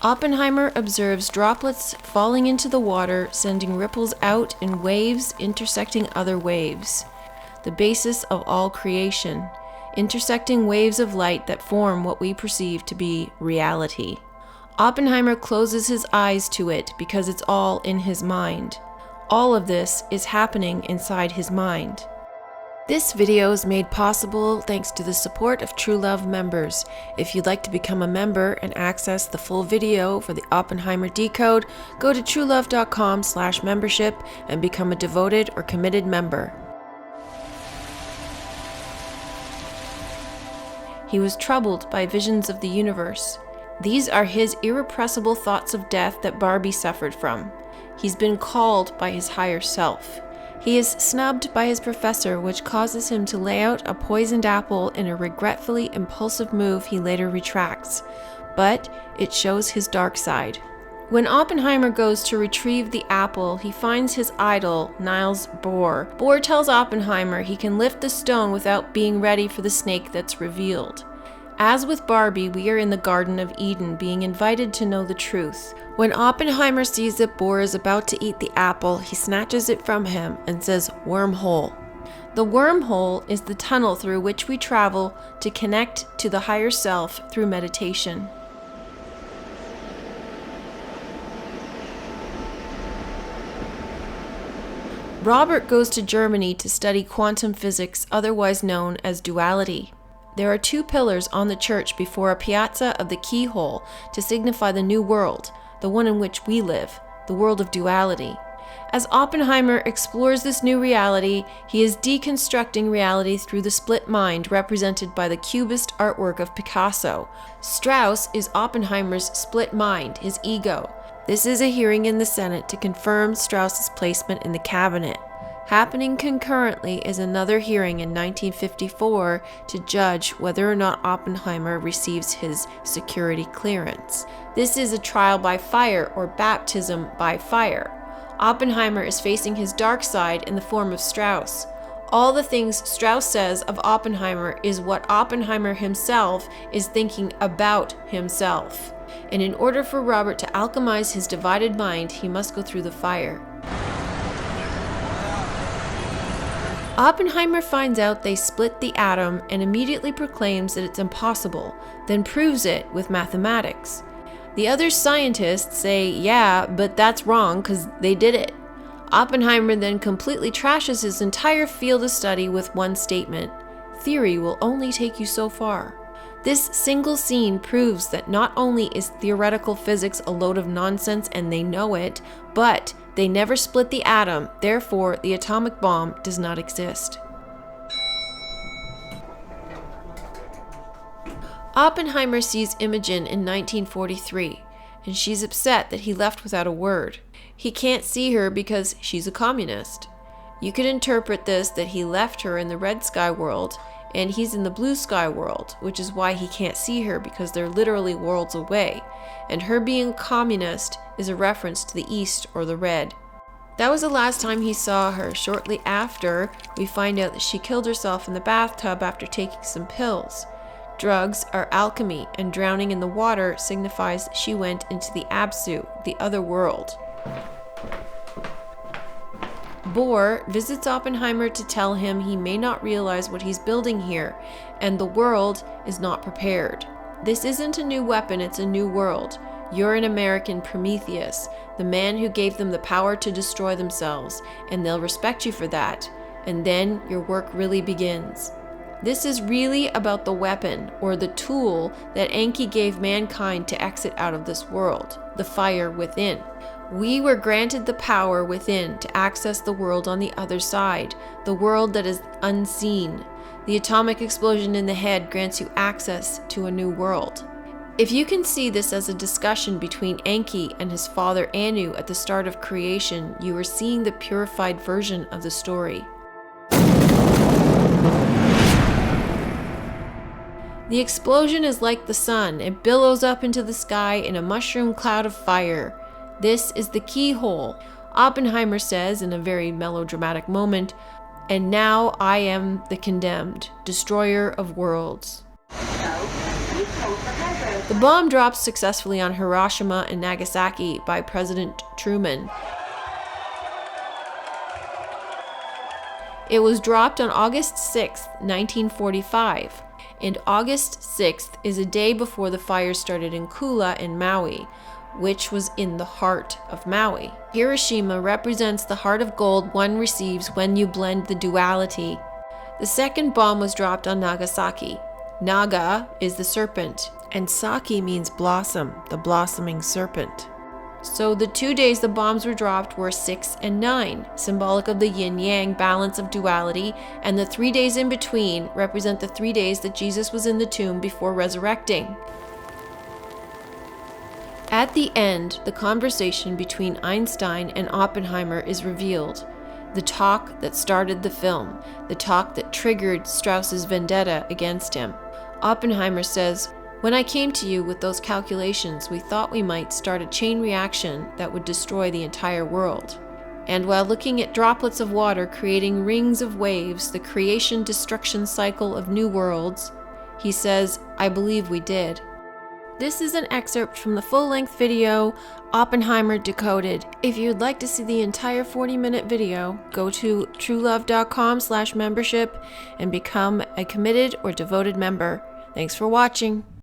Oppenheimer observes droplets falling into the water, sending ripples out in waves intersecting other waves. The basis of all creation, intersecting waves of light that form what we perceive to be reality. Oppenheimer closes his eyes to it because it's all in his mind. All of this is happening inside his mind. This video is made possible thanks to the support of TrueLove members. If you'd like to become a member and access the full video for the Oppenheimer Decode, go to truelove.com/membership and become a devoted or committed member. He was troubled by visions of the universe. These are his irrepressible thoughts of death that Barbie suffered from. He's been called by his higher self. He is snubbed by his professor, which causes him to lay out a poisoned apple in a regretfully impulsive move he later retracts. But it shows his dark side. When Oppenheimer goes to retrieve the apple, he finds his idol, Niels Bohr. Bohr tells Oppenheimer he can lift the stone without being ready for the snake that's revealed. As with Barbie, we are in the Garden of Eden, being invited to know the truth. When Oppenheimer sees that Bohr is about to eat the apple, he snatches it from him and says, "Wormhole." The wormhole is the tunnel through which we travel to connect to the higher self through meditation. Robert goes to Germany to study quantum physics, otherwise known as duality. There are two pillars on the church before a piazza of the keyhole to signify the new world, the one in which we live, the world of duality. As Oppenheimer explores this new reality, he is deconstructing reality through the split mind represented by the cubist artwork of Picasso. Strauss is Oppenheimer's split mind, his ego. This is a hearing in the Senate to confirm Strauss's placement in the cabinet. Happening concurrently is another hearing in 1954 to judge whether or not Oppenheimer receives his security clearance. This is a trial by fire or baptism by fire. Oppenheimer is facing his dark side in the form of Strauss. All the things Strauss says of Oppenheimer is what Oppenheimer himself is thinking about himself. And in order for Robert to alchemize his divided mind, he must go through the fire. Oppenheimer finds out they split the atom and immediately proclaims that it's impossible, then proves it with mathematics. The other scientists say, yeah, but that's wrong because they did it. Oppenheimer then completely trashes his entire field of study with one statement: theory will only take you so far. This single scene proves that not only is theoretical physics a load of nonsense and they know it, but they never split the atom, therefore the atomic bomb does not exist. Oppenheimer sees Imogen in 1943, and she's upset that he left without a word. He can't see her because she's a communist. You could interpret this that he left her in the red sky world, and he's in the blue sky world, which is why he can't see her because they're literally worlds away, and her being communist is a reference to the east or the red. That was the last time he saw her. Shortly after, we find out that she killed herself in the bathtub after taking some pills. Drugs are alchemy, and drowning in the water signifies she went into the Absu, the other world. Bohr visits Oppenheimer to tell him he may not realize what he's building here, and the world is not prepared. This isn't a new weapon, it's a new world. You're an American Prometheus, the man who gave them the power to destroy themselves, and they'll respect you for that, and then your work really begins. This is really about the weapon, or the tool, that Enki gave mankind to exit out of this world, the fire within. We were granted the power within to access the world on the other side, the world that is unseen. The atomic explosion in the head grants you access to a new world. If you can see this as a discussion between Enki and his father Anu at the start of creation, you are seeing the purified version of the story. The explosion is like the sun. It billows up into the sky in a mushroom cloud of fire. This is the keyhole. Oppenheimer says in a very melodramatic moment, "And now I am the condemned, destroyer of worlds." So, please hold for hazard. The bomb dropped successfully on Hiroshima and Nagasaki by President Truman. It was dropped on August 6, 1945, and August 6th is a day before the fires started in Kula in Maui, which was in the heart of Maui. Hiroshima represents the heart of gold one receives when you blend the duality. The second bomb was dropped on Nagasaki. Naga is the serpent, and Saki means blossom, the blossoming serpent. So the 2 days the bombs were dropped were 6 and 9, symbolic of the yin-yang balance of duality, and the 3 days in between represent the 3 days that Jesus was in the tomb before resurrecting. At the end, the conversation between Einstein and Oppenheimer is revealed. The talk that started the film, the talk that triggered Strauss's vendetta against him. Oppenheimer says, "When I came to you with those calculations, we thought we might start a chain reaction that would destroy the entire world. And while looking at droplets of water creating rings of waves, the creation-destruction cycle of new worlds," he says, "I believe we did." This is an excerpt from the full-length video, Oppenheimer Decoded. If you'd like to see the entire 40-minute video, go to TrueLove.com/membership and become a committed or devoted member. Thanks for watching.